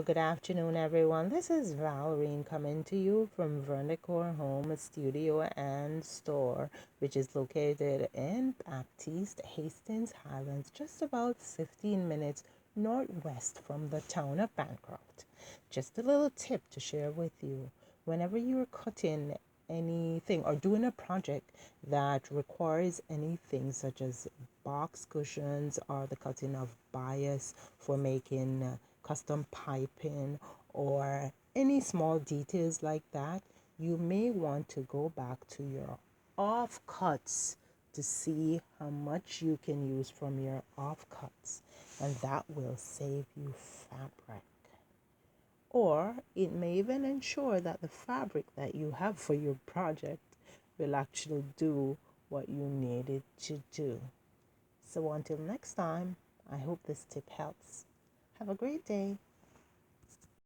Good afternoon, everyone. This is Valerie coming to you from Vernicore Home Studio and Store, which is located in Baptiste, Hastings, Highlands, just about 15 minutes northwest from the town of Bancroft. Just a little tip to share with you. Whenever you're cutting anything or doing a project that requires anything such as box cushions or the cutting of bias for making custom piping or any small details like that, you may want to go back to your offcuts to see how much you can use from your offcuts, and that will save you fabric. Or it may even ensure that the fabric that you have for your project will actually do what you need it to do. So until next time, I hope this tip helps. Have a great day.